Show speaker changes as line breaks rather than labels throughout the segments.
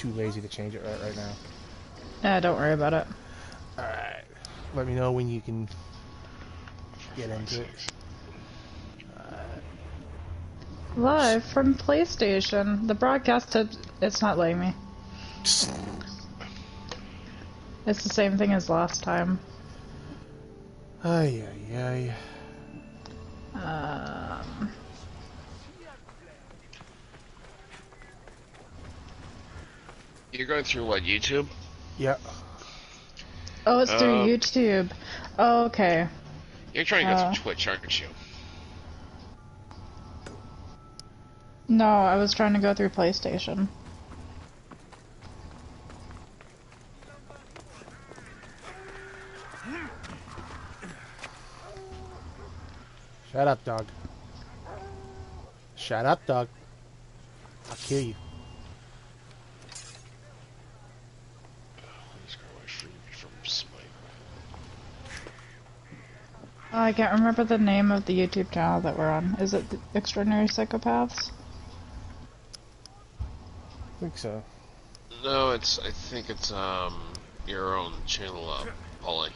too lazy to change it right now.
Yeah, don't worry about it.
Alright. Let me know when you can get into it.
Live from PlayStation. The broadcast, it's not letting me. It's the same thing as last time.
Ay, ay,
ay.
You're going through what, YouTube?
Yep.
Oh, it's through YouTube. Oh, okay.
You're trying to go through Twitch, aren't you?
No, I was trying to go through PlayStation.
Shut up, dog. Shut up, dog. I'll kill you.
I can't remember the name of the YouTube channel that we're on. Is it the Extraordinary Psychopaths?
I think so.
No, I think it's your own channel, Polly.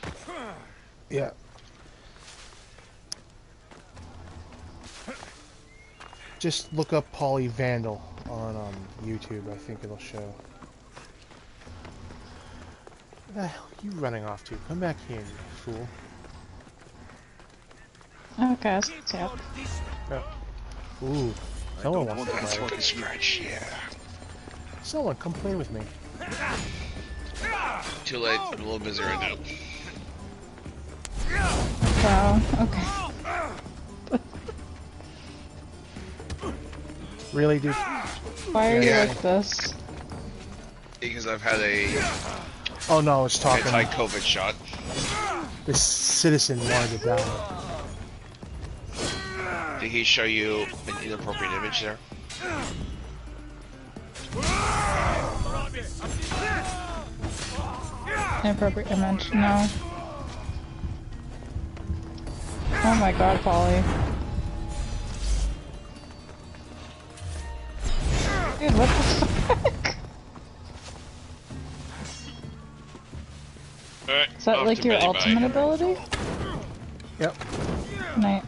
Yeah. Just look up Polly Vandal on YouTube. I think it'll show. Where the hell are you running off to? Come back here, you fool.
Okay, yeah.
Oh. Ooh, someone wants to play.
Scratch, yeah.
Someone, come play with me.
Too late. I'm a little busy right now.
Wow. Okay.
Really, dude?
Why are you like this?
Because I've had a
oh no, it's talking.
Anti-COVID shot.
This citizen wanted to die.
Did he show you an inappropriate image there?
Inappropriate image? No. Oh my god, Polly. Dude, what the fuck?
Alright,
is that like your ultimate ability?
Yep.
Night.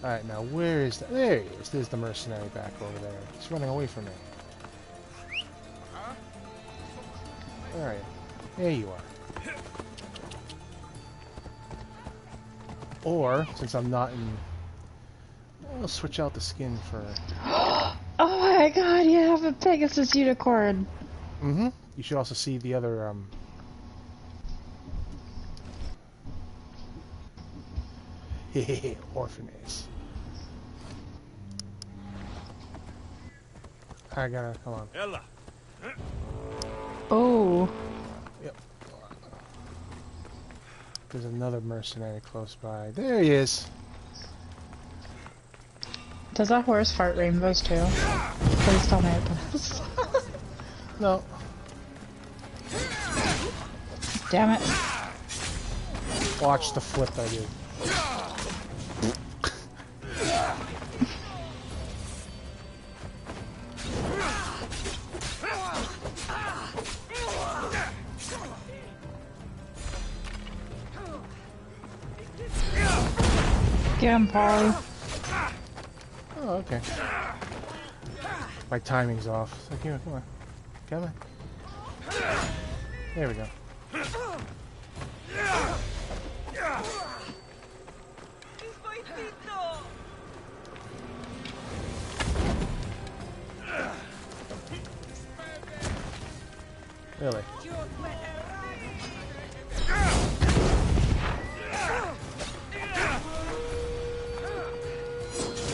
Alright, now where is that? There he is. There's the mercenary back over there. He's running away from me. Where are you? There you are. Or, since I'm not in... I'll switch out the skin for...
Oh my god, you have a Pegasus unicorn!
Mm-hmm. You should also see the other, orphanage. I gotta... come on.
Oh.
Yep. There's another mercenary close by. There he is!
Does that horse fart rainbows too? Please tell me it does.
No.
Damn it.
Watch the flip I did.
Get him, Polly.
Oh, okay. My timing's off. So here, come on. Come on. There we go. Really?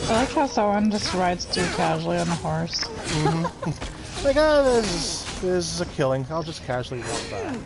I like how someone just rides through casually on a horse.
Mm-hmm. Like, oh, this is a killing. I'll just casually walk by.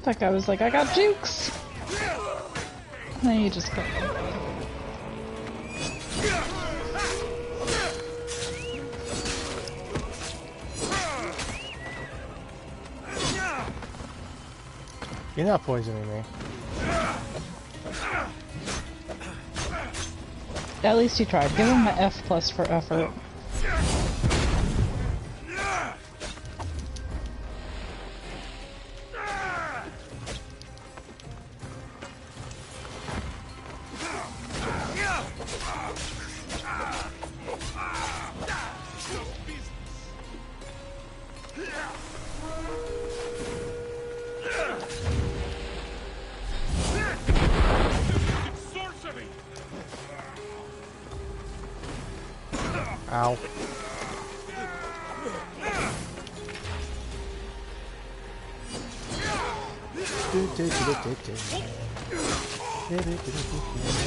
That guy was like, I got jukes! And then you just killed him.
You're not poisoning me.
At least you tried. Give him an F plus for effort.
Ow.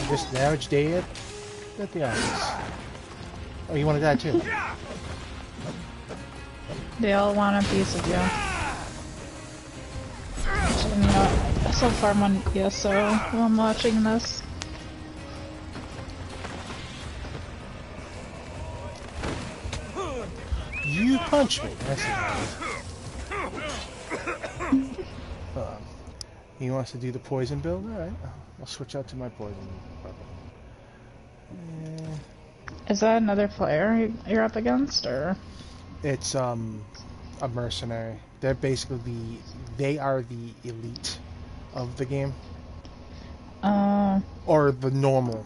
Just damage dead at the office. Oh, you wanted that too?
They all want a piece of you. Actually, you know, so far I'm on ESO while I'm watching this.
You punch me. That's he wants to do the poison build? Alright. I'll switch out to my poison.
Is that another player you're up against, or?
It's a mercenary. They're basically they are the elite of the game. Or the normal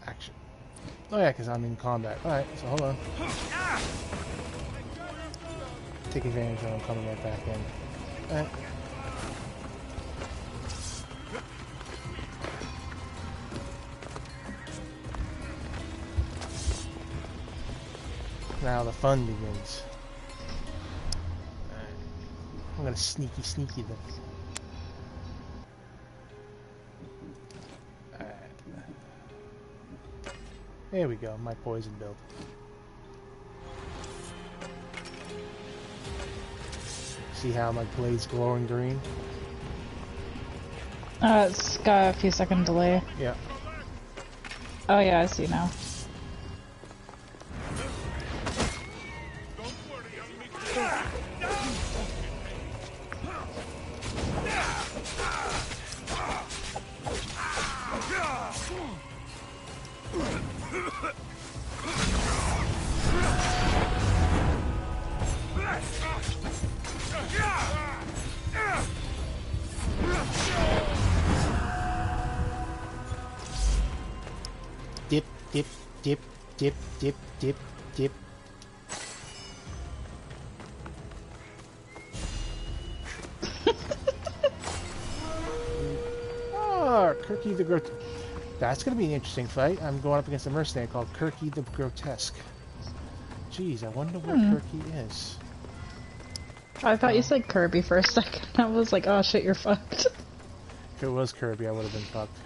action. Oh yeah, because I'm in combat. Alright, so hold on. Take advantage of them coming right back in. Alright. Now the fun begins. Alright. I'm gonna sneaky them. Alright. There we go, my poison build. See how my blade's glowing green?
It's got a few second delay.
Yeah.
Oh yeah, I see now.
Dip, dip, dip, dip, dip, dip, dip. Ah, Kirky the Grotesque. That's going to be an interesting fight. I'm going up against a mercenary called Kirky the Grotesque. Jeez, I wonder what Kirky is.
I thought you said Kirby for a second. I was like, oh shit, you're fucked.
If it was Kirby, I would have been fucked.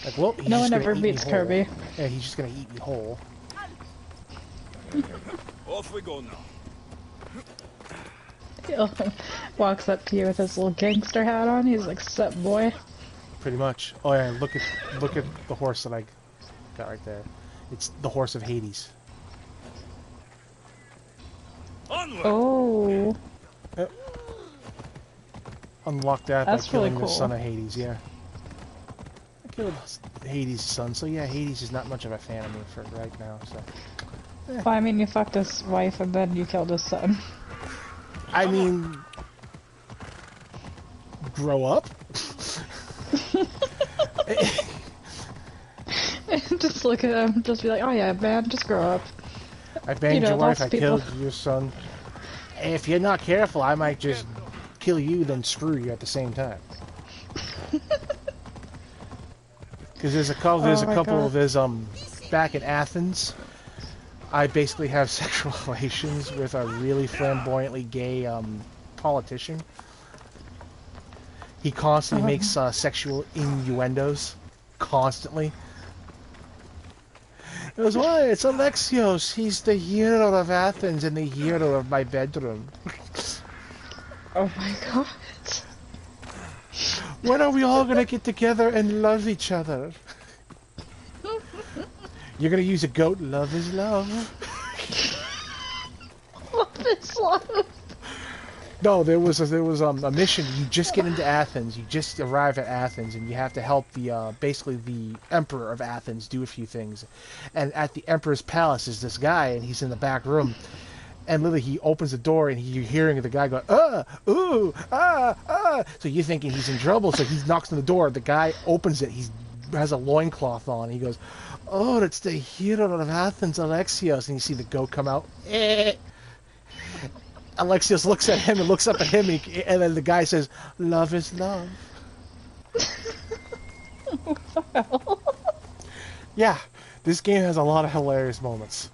Like, well, he's
No
just
one
gonna
ever
eat me
beats
whole.
Kirby.
Yeah, he's just gonna eat me whole.
Off we go now.
He walks up to you with his little gangster hat on. He's like, "Sup, boy."
Pretty much. Oh yeah, look at the horse that I got right there. It's the horse of Hades.
Onward.
Oh.
Unlock that
That's
by killing
really
the
cool.
son of Hades. Yeah. I killed Hades' son, so yeah, Hades is not much of a fan of me for right now. So.
Well, I mean, you fucked his wife and then you killed his son.
I mean, grow up.
Just look at him. Just be like, "Oh yeah, man, just grow up."
I banged your wife.
lots
I
of people-
killed your son. If you're not careful, I might just kill you, then screw you at the same time. Because there's a couple
God.
of his back in Athens. I basically have sexual relations with a really flamboyantly gay politician. He constantly makes sexual innuendos, constantly. It was why it's Alexios. He's the hero of Athens and the hero of my bedroom.
Oh my god.
When are we all gonna get together and love each other? You're gonna use a goat. Love is love.
Love is love.
No, there was a mission. You just get into Athens. You just arrive at Athens, and you have to help the basically the emperor of Athens do a few things. And at the emperor's palace is this guy, and he's in the back room. And literally, he opens the door, and you're hearing the guy go, ooh, ah. So you're thinking he's in trouble. So he knocks on the door. The guy opens it. He has a loincloth on. He goes, oh, that's the hero of Athens, Alexios. And you see the goat come out. Alexios looks at him and looks up at him, and then the guy says, love is love.
What the hell?
Yeah, this game has a lot of hilarious moments.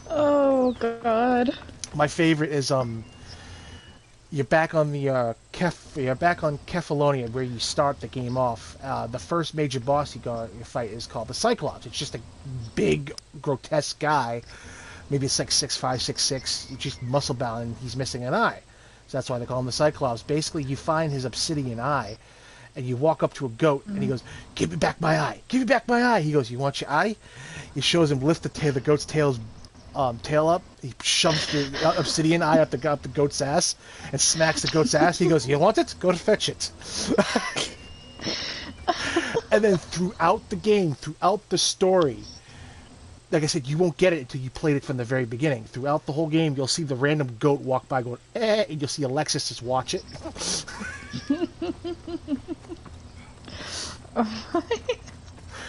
Oh god.
My favorite is you're back on the you're back on Kefalonia where you start the game off. The first major boss you fight is called the Cyclops. It's just a big, grotesque guy. Maybe it's like 6'5", 6'6", he's just muscle bound, and he's missing an eye. So that's why they call him the Cyclops. Basically, you find his obsidian eye, and you walk up to a goat, and he goes, give me back my eye. Give me back my eye. He goes, you want your eye? He shows him lift the goat's tail up. He shoves the obsidian eye up the goat's ass and smacks the goat's ass. He goes, you want it? Go to fetch it. And then throughout the game, throughout the story, like I said, you won't get it until you played it from the very beginning. Throughout the whole game, you'll see the random goat walk by going, and you'll see Alexis just watch it.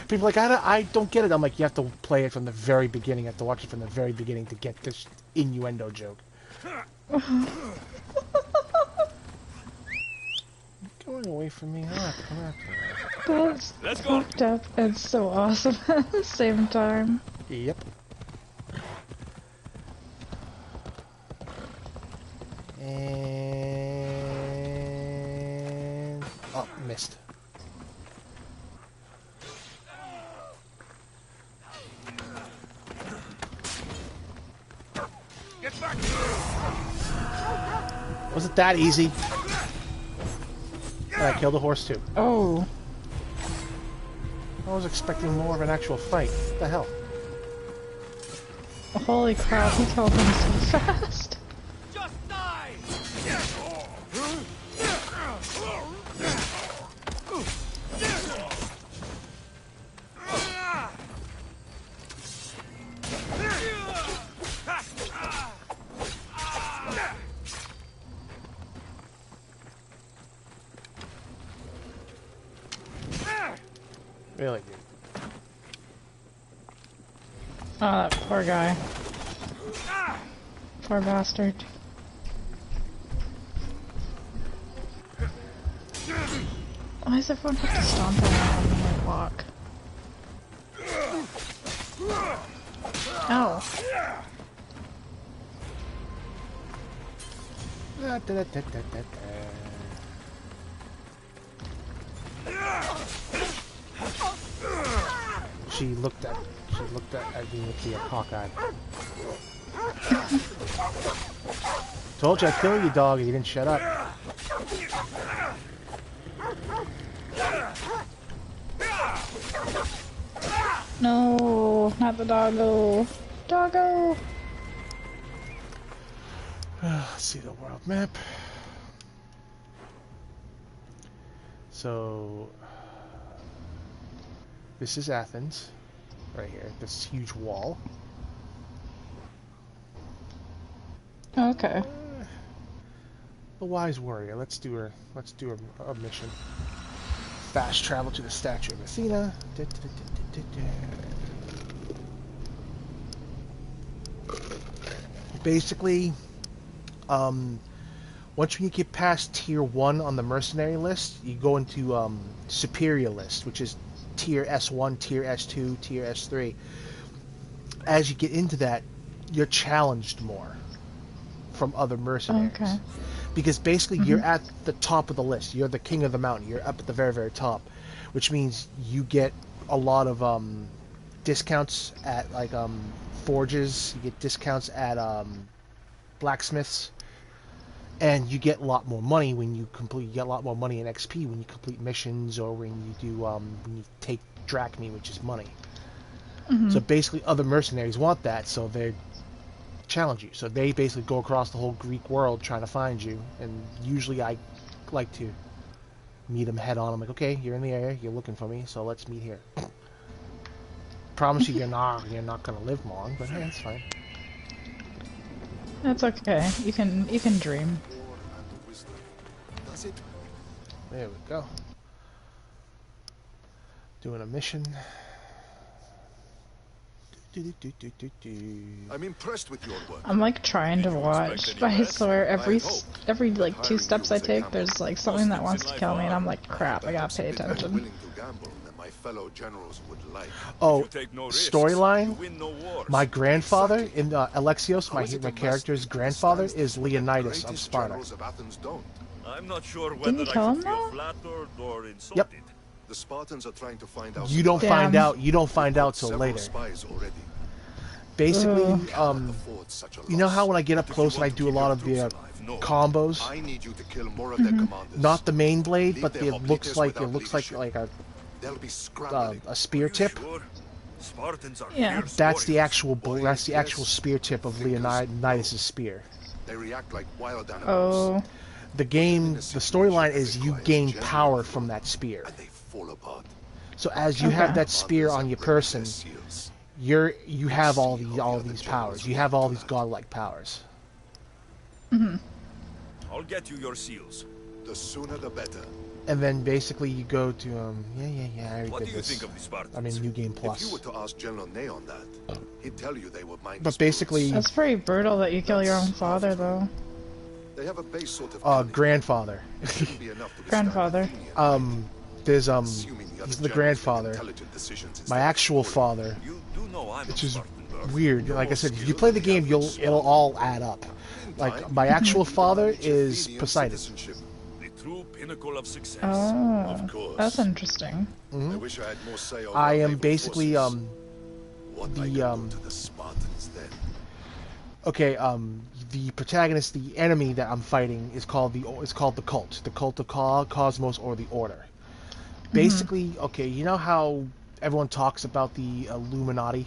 People are like, I don't get it. I'm like, you have to play it from the very beginning. You have to watch it from the very beginning to get this innuendo joke. Going away from me, huh? Come on.
That's fucked up and so awesome at the same time.
Yep. And... oh, missed.
Get back!
Was it that easy? And I killed a horse too.
Oh.
I was expecting more of an actual fight. What the hell?
Holy crap, he killed him so fast.
Just die!
Really?
Oh, that poor guy. Poor bastard. Why does everyone have to stomp around when they walk? Ow.
She looked at me with the hawk-eyed. Told you I'd kill you, dog, and you didn't shut up.
No, not the doggo. Doggo!
Let's see the world map. So, this is Athens, right here. This huge wall.
Okay.
The wise warrior. Let's do a mission. Fast travel to the statue of Athena. Basically, once you get past tier 1 on the mercenary list, you go into superior list, which is tier S1, tier S2, tier S3. As you get into that, you're challenged more from other mercenaries.
Okay.
Because basically you're at the top of the list. You're the king of the mountain. You're up at the very, very top. Which means you get a lot of discounts at like forges. You get discounts at blacksmiths. And you get a lot more money when you complete. You get a lot more money in XP when you complete missions or when you do when you take drachmae, which is money.
Mm-hmm.
So basically, other mercenaries want that, so they challenge you. So they basically go across the whole Greek world trying to find you. And usually, I like to meet them head on. I'm like, okay, you're in the area, you're looking for me, so let's meet here. Promise you, you're not gonna live long, but hey, that's fine.
That's okay. You can dream.
There we go. Doing a mission.
I'm impressed with your work.
I'm like trying to watch, but I swear every like 2 steps I take, there's like something that wants to kill me, and I'm like, crap, I gotta pay attention.
Willing to gamble than my fellow generals would like.
Oh, storyline. My grandfather in Alexios, my character's grandfather is Leonidas of Sparta.
I'm not sure
Didn't
whether
you kill
I
him
should feel
though?
flattered or insulted.
Yep.
The Spartans are trying to find out.
You don't
Damn.
find out. You don't find out till
Several
later.
spies already.
Basically,
Afford such a
you know
loss.
how when I get up close and I do a lot of the combos,
I need you to kill more of their commanders.
not the main blade,
Leave
but
their
it looks
hoplites
like
without leadership.
a
They'll be scrambling.
spear tip.
Sure. Spartans are
Yeah.
fierce
That's the
warriors.
actual that's the actual spear tip of Leonidas' spear.
They react like wild animals.
Oh,
The storyline is you gain power from that spear.
And they fall apart.
So as you have
Okay.
that spear on your person,
Seals.
you have all these powers. You have all these godlike powers.
I'll get you your seals.
The sooner the better.
And then basically you go to I already
What
did
do you
this.
think of the Spartans?
I'm in New Game
If you
Plus.
were to ask General Ney on that, he'd tell you they were mindless
But basically,
that's pretty brutal that you kill your own father though.
They have a base sort of
grandfather.
shouldn't be enough to withstand
Grandfather.
Athenian.
There's
Assuming the other
he's the
generals make
grandfather.
intelligent decisions instead
My
of
actual
following.
father,
You do know I'm
which
a
is
Spartan.
weird. Like I said, if you play the game, it'll all add up. Like my actual father is
Athenian
Poseidon.
citizenship.
The true pinnacle of success.
Oh,
Of course.
that's interesting.
I wish I had more say over
I
our
am
naval
basically
forces. What I
the,
could do to the Spartans then.
okay. The protagonist, the enemy that I'm fighting, is called the cult, the cult of Cosmos, or the Order. Basically, okay, you know how everyone talks about the Illuminati?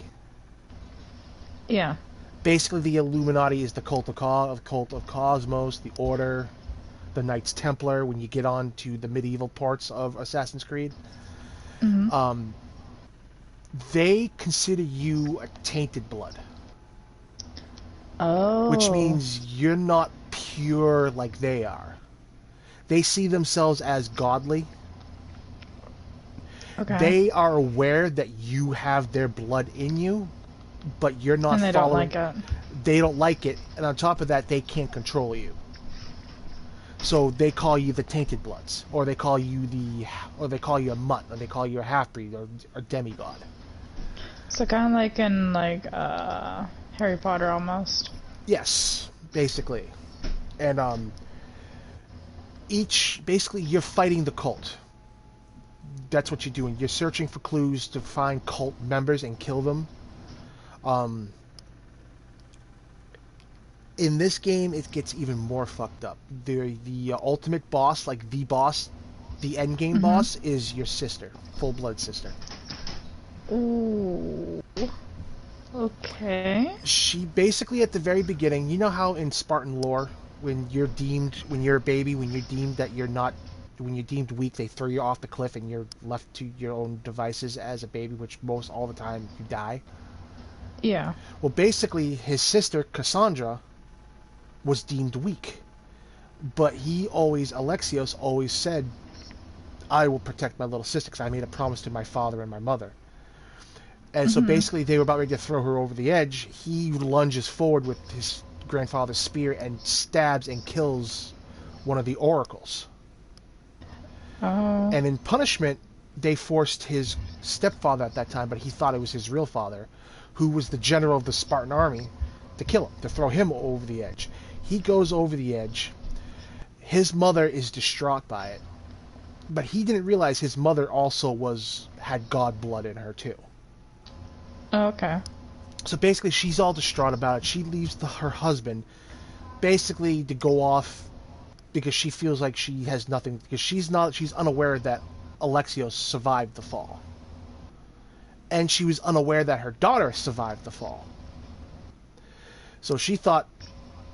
Yeah.
Basically, the Illuminati is the cult of Cosmos, the Order, the Knights Templar. When you get on to the medieval parts of Assassin's Creed, they consider you a tainted blood,
Oh.
which means you're not pure like they are. They see themselves as godly.
Okay.
They are aware that you have their blood in you, but you're not
and they don't
following.
like it.
They don't like it, and on top of that, they can't control you. So they call you the Tainted Bloods, or they call you a mutt, or they call you a half-breed, or a demigod.
So kind of like in Harry Potter almost.
Yes, basically. And basically you're fighting the cult. That's what you're doing. You're searching for clues to find cult members and kill them. In this game, it gets even more fucked up. The ultimate boss, like the boss, the end game boss, is your sister, full blood sister.
Ooh. Okay.
She basically, at the very beginning, you know how in Spartan lore, when you're a baby, when you're deemed weak, they throw you off the cliff and you're left to your own devices as a baby, which most all the time you die.
Yeah.
Well, basically, his sister Cassandra was deemed weak, but Alexios always said, "I will protect my little sister," because I made a promise to my father and my mother. And so basically, they were about ready to throw her over the edge. He lunges forward with his grandfather's spear and stabs and kills one of the oracles.
Oh.
And in punishment, they forced his stepfather at that time, but he thought it was his real father, who was the general of the Spartan army, to kill him, to throw him over the edge. He goes over the edge. His mother is distraught by it, but he didn't realize his mother also had god blood in her too.
Okay.
So basically, she's all distraught about it. She leaves her husband, basically to go off because she feels like she has nothing, because she's unaware that Alexios survived the fall. And she was unaware that her daughter survived the fall. So she thought,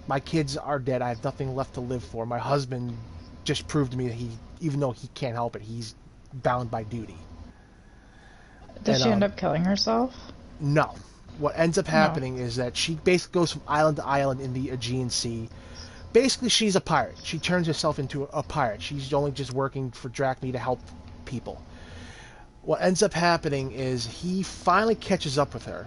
my kids are dead, I have nothing left to live for. My husband just proved to me that even though he can't help it, he's bound by duty.
Does she end up killing herself?
No. What ends up happening is that she basically goes from island to island in the Aegean Sea. Basically, she's a pirate. She turns herself into a pirate. She's only just working for Drachme to help people. What ends up happening is he finally catches up with her.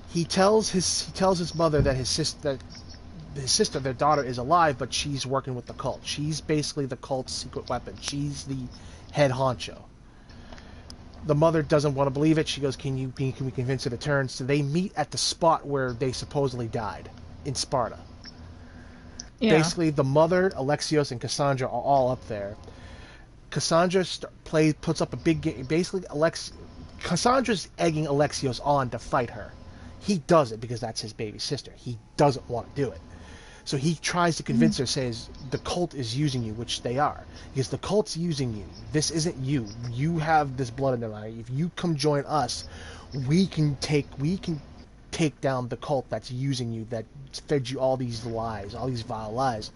He tells his mother that his sister, their daughter, is alive, but she's working with the cult. She's basically the cult's secret weapon. She's the head honcho. The mother doesn't want to believe it. She goes, can we convince her to turn? So they meet at the spot where they supposedly died, in Sparta. Yeah. Basically, the mother, Alexios, and Cassandra are all up there. Cassandra puts up a big game. Basically, Cassandra's egging Alexios on to fight her. He does it because that's his baby sister. He doesn't want to do it. So he tries to convince her, says, the cult is using you, which they are. Because the cult's using you. This isn't you. You have this blood in their line. If you come join us, we can take down the cult that's using you, that fed you all these lies, all these vile lies.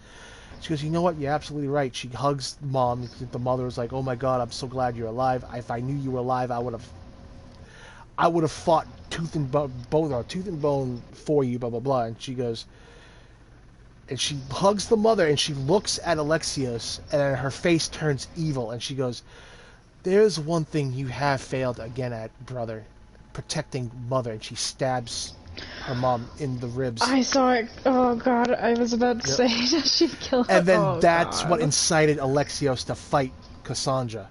She goes, you know what? You're absolutely right. She hugs Mom. The mother was like, oh my God, I'm so glad you're alive. If I knew you were alive, I would have fought tooth and bone for you, blah, blah, blah. And she goes, and she hugs the mother, and she looks at Alexios, and her face turns evil, and she goes, there's one thing you have failed again at, brother, protecting mother. And she stabs her mom in the ribs.
I saw it. Oh God, I was about to say that she'd kill her.
And then that's what incited Alexios to fight Cassandra.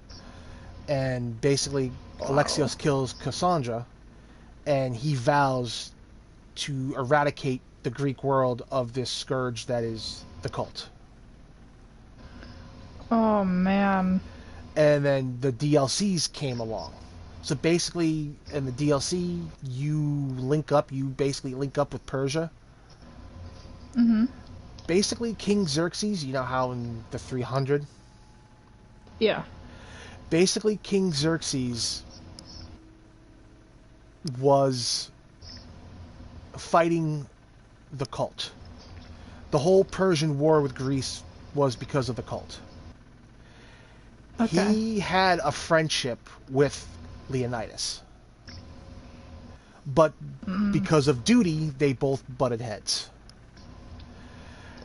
And basically, Alexios kills Cassandra, and he vows to eradicate the Greek world of this scourge that is the cult.
Oh man.
And then the DLCs came along. So basically, in the DLC, you basically link up with Persia.
Mm-hmm.
Basically, King Xerxes, you know how in the 300?
Yeah.
Basically, King Xerxes was fighting the cult. The whole Persian war with Greece was because of the cult. Okay. He had a friendship with Leonidas. But because of duty, they both butted heads.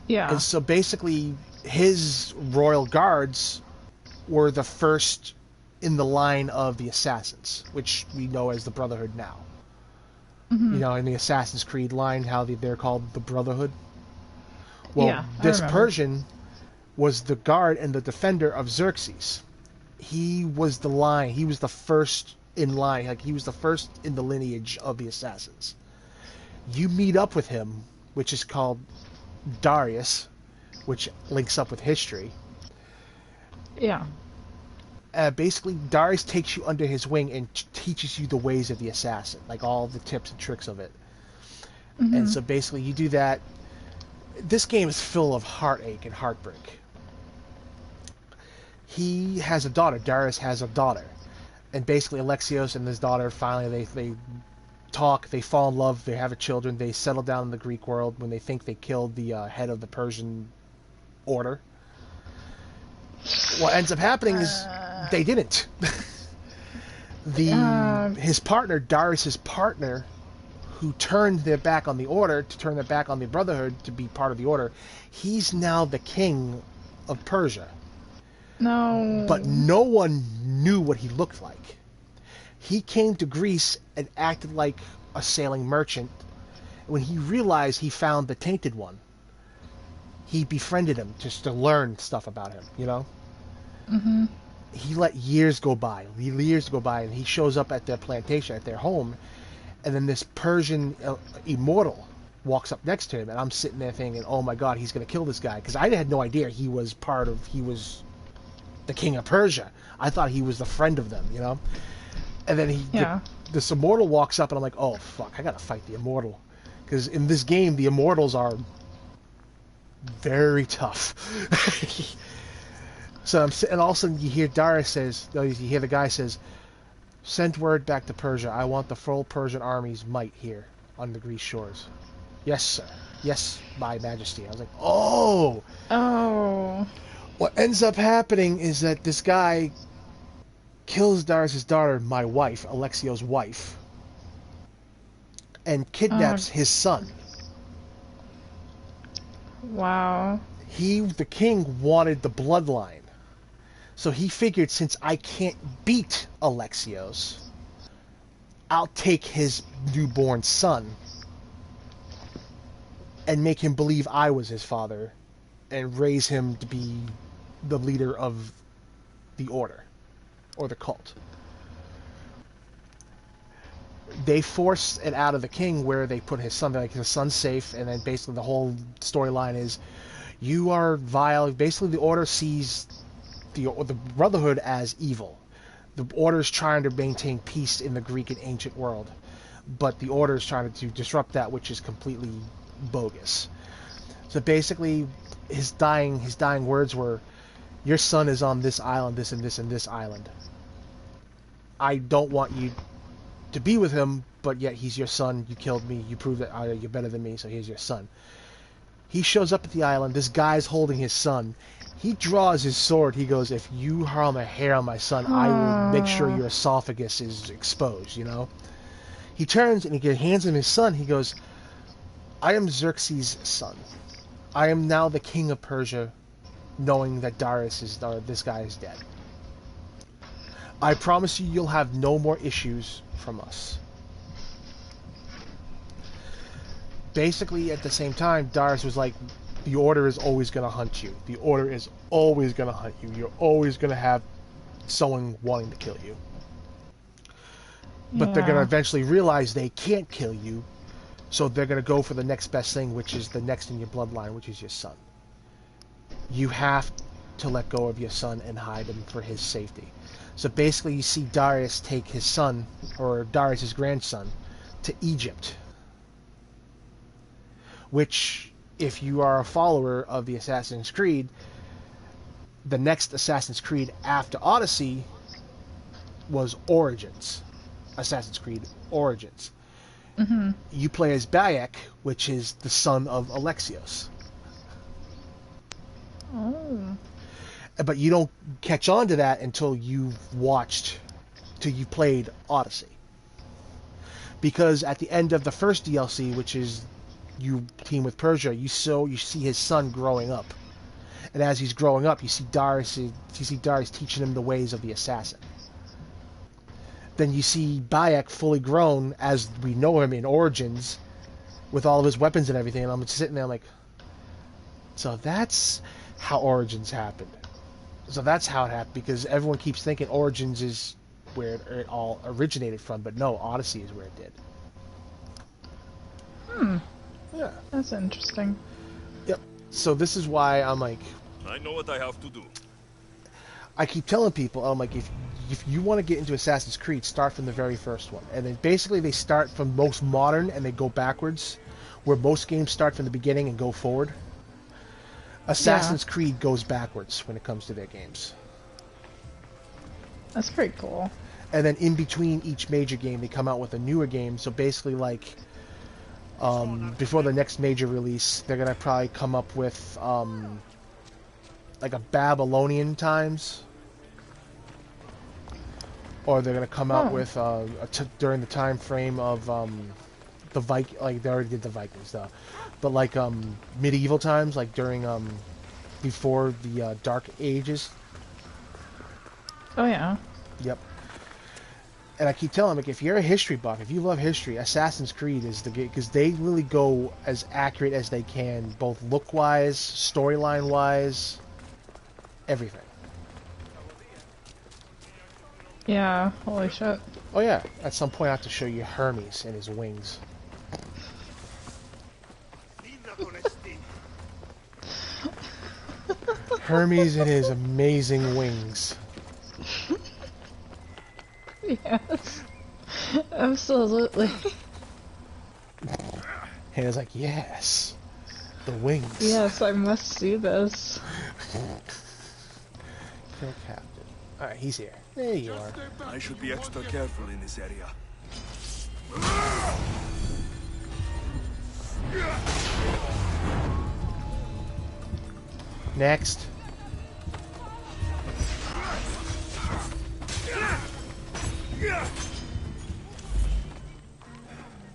Yeah.
And so basically, his royal guards were the first in the line of the assassins, which we know as the Brotherhood now. Mm-hmm. You know, in the Assassin's Creed line, how they're called the Brotherhood. Well, yeah, this Persian was the guard and the defender of Xerxes. He was the line. He was the first in line. Like, he was the first in the lineage of the assassins. You meet up with him, which is called Darius, which links up with history.
Yeah.
Basically, Darius takes you under his wing and teaches you the ways of the assassin, like all the tips and tricks of it. Mm-hmm. And so basically, you do that. This game is full of heartache and heartbreak. He has a daughter. Darius has a daughter. And basically, Alexios and his daughter, finally, they talk, they fall in love, they have a children, they settle down in the Greek world when they think they killed the head of the Persian order. What ends up happening is they didn't. His partner, Darius's partner, who turned their back on the order, to turn their back on the Brotherhood to be part of the order, he's now the king of Persia.
No.
But no one knew what he looked like. He came to Greece and acted like a sailing merchant. When he realized he found the Tainted One, he befriended him just to learn stuff about him, you know?
Mm-hmm.
He let years go by, and he shows up at their plantation, at their home, and then this Persian immortal walks up next to him, and I'm sitting there thinking, oh my God, he's going to kill this guy, because I had no idea he was the king of Persia. I thought he was the friend of them, you know? And then this immortal walks up, and I'm like, oh fuck, I gotta fight the immortal. Because in this game, the immortals are very tough. So I'm sitting, and all of a sudden you hear Darius says, you hear the guy says, "Send word back to Persia. I want the full Persian army's might here on the Greece shores." "Yes, sir. Yes, my majesty." I was like, oh!
Oh.
What ends up happening is that this guy kills Darius' daughter, my wife, Alexio's wife, and kidnaps his son.
Wow.
The king, wanted the bloodline. So he figured, since I can't beat Alexios, I'll take his newborn son and make him believe I was his father and raise him to be the leader of the order or the cult. They forced it out of the king where they put his son, like his son's safe, and then basically the whole storyline is, you are vile. Basically the order sees the Brotherhood as evil. The order is trying to maintain peace in the Greek and ancient world, but the order is trying to disrupt that, which is completely bogus. So basically his dying words were, "Your son is on this island, this and this and this island. I don't want you to be with him, but yet he's your son. You killed me. You proved that you're better than me, so here's your son." He shows up at the island. This guy's holding his son. He draws his sword. He goes, "If you harm a hair on my son, I will make sure your esophagus is exposed," you know? He turns and he hands him his son. He goes, "I am Xerxes' son. I am now the king of Persia, knowing that this guy is dead. I promise you, you'll have no more issues from us." Basically, at the same time, Darius was like, "The order is always going to hunt you. The order is always going to hunt you. You're always going to have someone wanting to kill you. But they're going to eventually realize they can't kill you, so they're going to go for the next best thing, which is the next in your bloodline, which is your son. You have to let go of your son and hide him for his safety." So basically you see Darius take his son, or Darius' grandson, to Egypt. Which, if you are a follower of the Assassin's Creed, the next Assassin's Creed after Odyssey was Origins. Assassin's Creed Origins.
Mm-hmm.
You play as Bayek, which is the son of Alexios.
Oh.
But you don't catch on to that until you played Odyssey. Because at the end of the first DLC, which is you team with Persia, you see his son growing up. And as he's growing up, you see Darius teaching him the ways of the assassin. Then you see Bayek fully grown as we know him in Origins, with all of his weapons and everything, and I'm just sitting there like, so that's how Origins happened. So that's how it happened, because everyone keeps thinking Origins is where it all originated from, but no, Odyssey is where it did. Yeah.
That's interesting.
Yep. So this is why I'm like,
I know what I have to do.
I keep telling people, I'm like, if you want to get into Assassin's Creed, start from the very first one. And then basically they start from most modern and they go backwards, where most games start from the beginning and go forward. Assassin's Creed goes backwards when it comes to their games.
That's pretty cool.
And then in between each major game, they come out with a newer game. So basically, like, before the next major release, they're going to probably come up with, like a Babylonian times. Or they're going to come out with, during the time frame of, the Viking, like, they already did the Vikings, though. But, like, medieval times, like, during, before the, Dark Ages.
Oh, yeah.
Yep. And I keep telling them, like, if you're a history buff, if you love history, Assassin's Creed is the game, because they really go as accurate as they can, both look-wise, storyline-wise, everything.
Yeah, holy shit.
Oh yeah, at some point I have to show you Hermes and his wings. Hermes and his amazing wings.
Yes. Absolutely.
And it's like, yes. The wings.
Yes, I must see this.
Kill captain. Alright, he's here. There you are.
I should be extra careful in this area.
Next.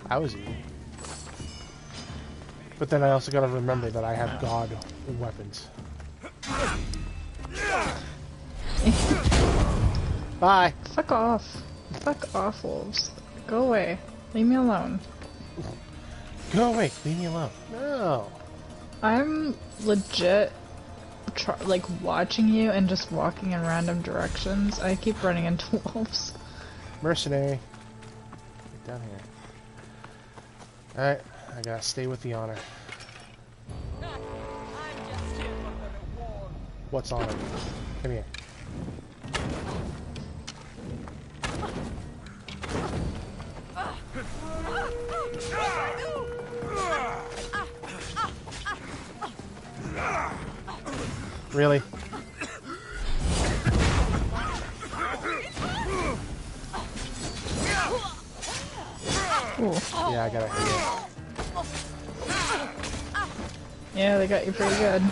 I was easy. But then I also gotta remember that I have God weapons. Bye!
Fuck off. Fuck off, wolves. Go away. Leave me alone.
Go away! Leave me alone. No!
I'm legit like watching you and just walking in random directions. I keep running into wolves.
Mercenary. Get down here. Alright, I gotta stay with the honor. What's honor? Come here. Really?
Ooh.
Yeah, I gotta hit it.
Yeah, they got you pretty good.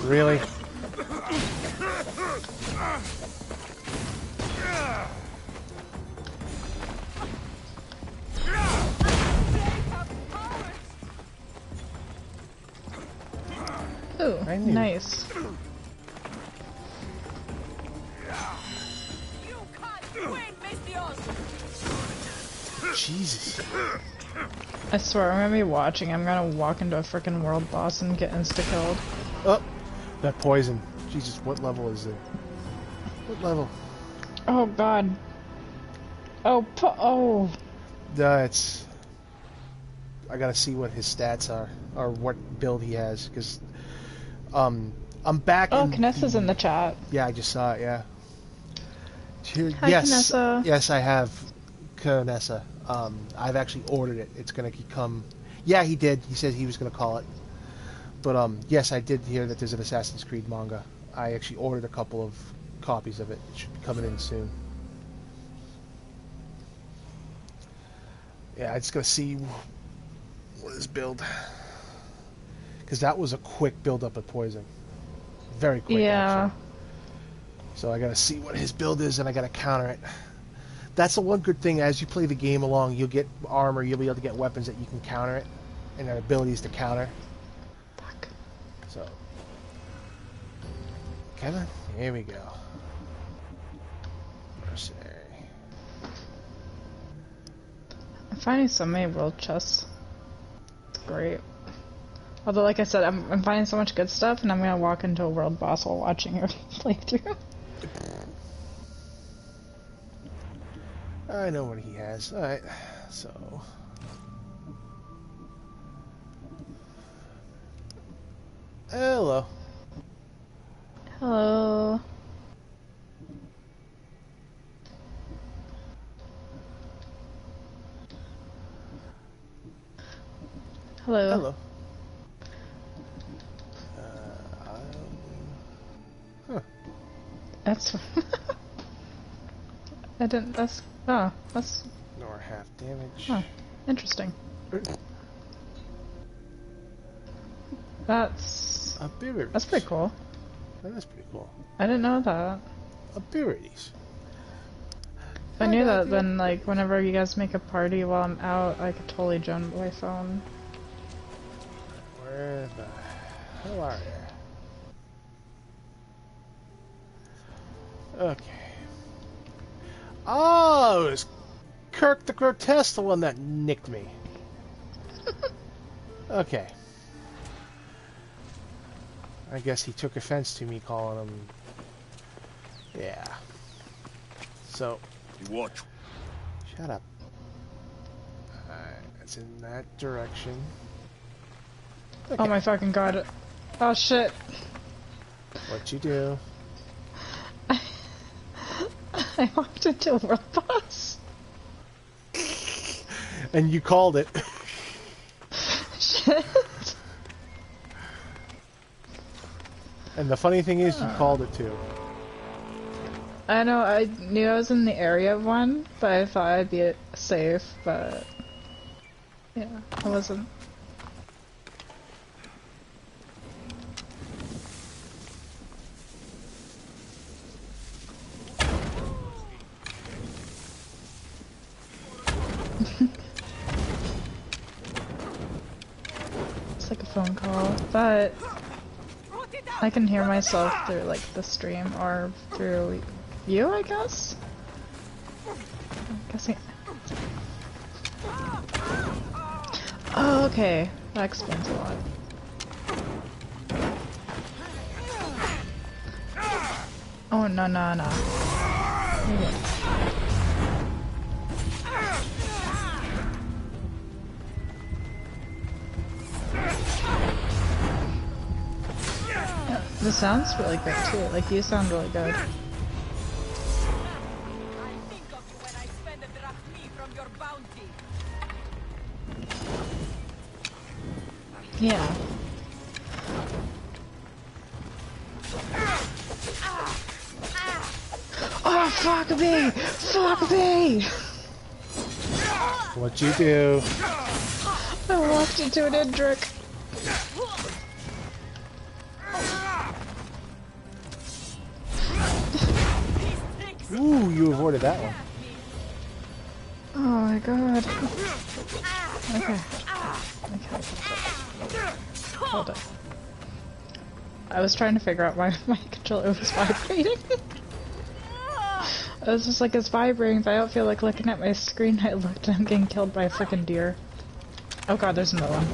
Really?
Ooh, nice.
Jesus.
I swear, I'm gonna be watching. I'm gonna walk into a freaking world boss and get insta-killed.
Oh! That poison. Jesus, what level is it? What level?
Oh god. Oh, oh!
It's... I gotta see what his stats are, or what build he has, because... I'm back
Oh,
in
Knessa's in the chat.
Yeah, I just saw it, yeah.
Hi,
yes,
Knessa.
yes, I have Knessa. I've actually ordered it. It's gonna come... Yeah, he did. He said he was gonna call it. But, yes, I did hear that there's an Assassin's Creed manga. I actually ordered a couple of copies of it. It should be coming in soon. Yeah, I just gotta see what his build. Because that was a quick build-up of poison. Very quick,
yeah.
actually. So I gotta see what his build is, and I gotta counter it. That's the one good thing. As you play the game along, you'll get armor, you'll be able to get weapons that you can counter it, and abilities to counter.
Fuck.
So, Kevin, here we go. Mercenary.
I'm finding so many world chests. It's great. Although, like I said, I'm finding so much good stuff, and I'm gonna walk into a world boss while watching your playthrough.
I know what he has. Alright, so... Hello.
Hello. Hello.
Hello. Huh.
That's... I didn't... That's... Oh, that's...
Nor half damage.
Huh. Interesting. That's...
Abilities.
That's pretty cool.
That is pretty cool.
I didn't know that.
Abilities.
If I knew that, then, like, whenever you guys make a party while I'm out, I could totally join by phone.
Where the hell are you? Okay. Oh, it was Kirk the Grotesque, the one that nicked me. Okay. I guess he took offense to me calling him... Yeah. So...
You watch.
Shut up. Alright, it's in that direction. Okay.
Oh my fucking god. Oh shit.
What you do?
I walked into a world boss.
And you called it.
Shit.
And the funny thing is, you called it too.
I know, I knew I was in the area of one, but I thought I'd be safe, but... Yeah, I wasn't. It's like a phone call, but I can hear myself through like the stream or through you, I guess? I'm guessing. Oh, okay. That explains a lot. Oh, no, no, no. This sounds really good too. Like you sound really good. Yeah. Oh, fuck me! Fuck me!
What'd you do?
I walked into an Indric.
Ooh, you avoided that one.
Oh my god. Okay. Hold it. I was trying to figure out why my controller was vibrating. I was just like, it's vibrating, but I don't feel like looking at my screen. I looked and I'm getting killed by a freaking deer. Oh god, there's another one.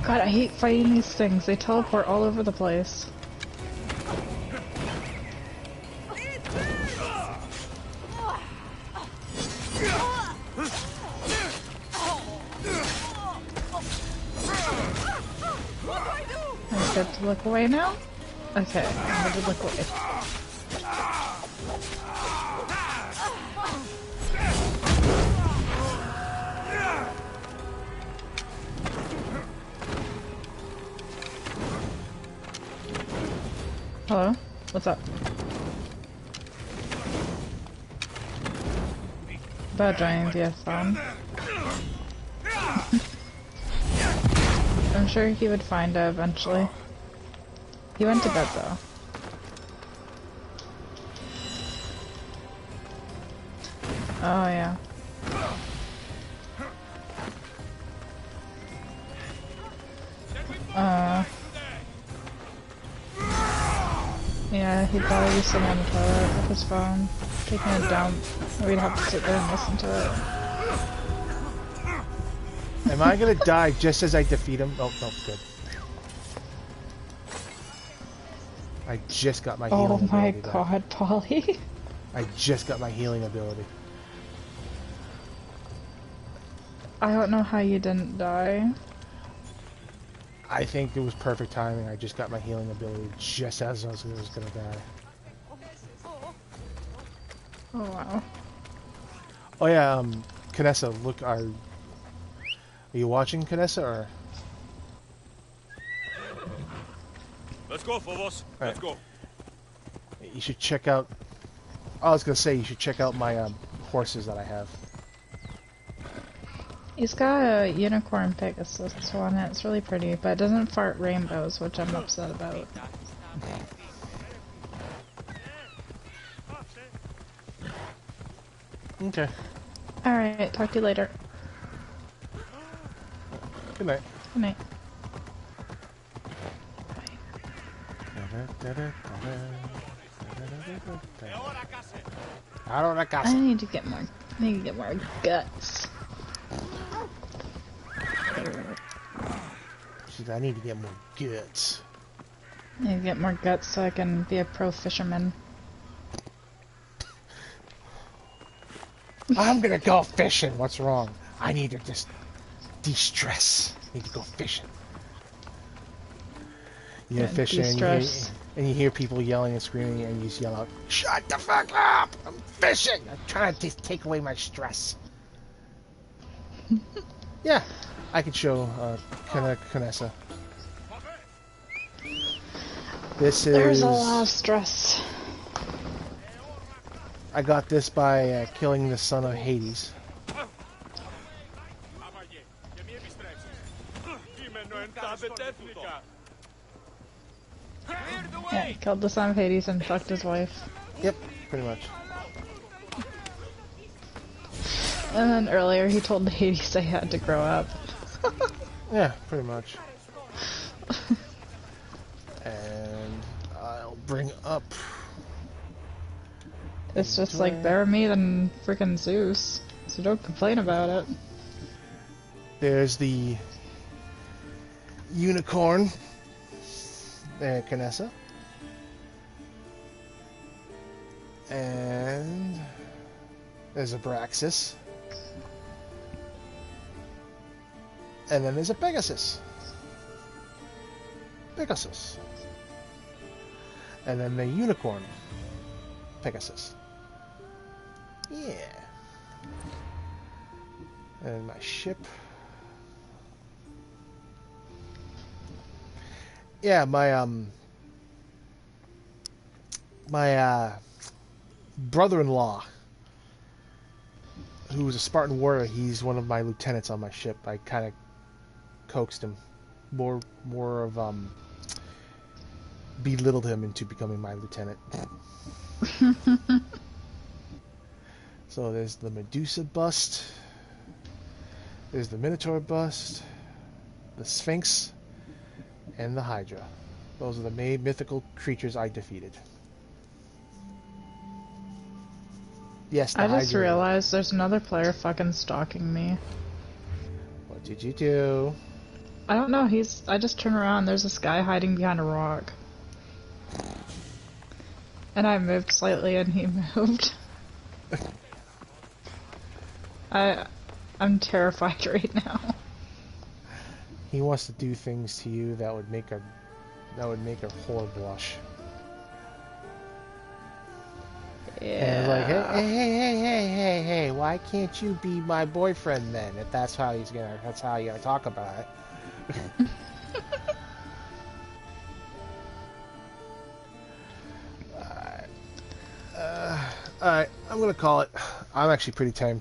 God, I hate fighting these things. They teleport all over the place. I'm good to look away now? Okay, I'm good to look away. Hello? What's up? About joining the phone. I'm sure he would find out eventually. He went to bed though. Oh yeah. Yeah, he'd probably be sitting on the toilet with his phone, taking a dump. We'd have to sit there and listen to it.
Am I gonna die just as I defeat him? Oh, no, good. I just got my healing ability.
Oh my
back.
god, Polly.
I just got my healing ability.
I don't know how you didn't die.
I think it was perfect timing. I just got my healing ability just as I was gonna die.
Oh wow.
Oh yeah, Kanessa, look, are you watching, Kanessa, or?
Let's go, Phobos. Let's go.
You should check out... I was gonna say, you should check out my horses that I have.
He's got a unicorn Pegasus on it. It's really pretty, but it doesn't fart rainbows, which I'm upset about.
Okay.
Alright, talk to you later.
Good night.
Good night. I need to get more guts.
I need to get more guts.
I need to get more guts so I can be a pro fisherman.
I'm gonna go fishing. What's wrong? I need to just de-stress. Need to go fishing. You know, fishing. And you hear people yelling and screaming, and you just yell out, "Shut the fuck up! I'm fishing! I'm trying to take away my stress." Yeah, I could show Canessa. This is...
There's a lot of stress.
I got this by killing the son of Hades.
Yeah, he killed the son of Hades and fucked his wife.
Yep, pretty much.
And then earlier he told Hades I had to grow up.
Yeah, pretty much. And I'll bring up...
It's just like better me than freaking Zeus, so don't complain about it.
There's the unicorn, Canessa. And there's a Braxis. And then there's a Pegasus. Pegasus. And then the unicorn, Pegasus. Yeah. And my ship. Yeah, my brother-in-law, who's a Spartan warrior, he's one of my lieutenants on my ship. I kind of coaxed him, more of belittled him into becoming my lieutenant. So there's the Medusa bust, there's the Minotaur bust, the Sphinx, and the Hydra. Those are the main mythical creatures I defeated. Yes, the
I just
Hydra.
realized there's another player fucking stalking me.
What did you do?
I don't know, I just turn around, there's this guy hiding behind a rock. And I moved slightly and he moved. I'm terrified right now.
He wants to do things to you that would make a whore blush.
Yeah.
And like, hey, why can't you be my boyfriend then? If that's how you're gonna talk about it. Alright, I'm gonna call it. I'm actually pretty tired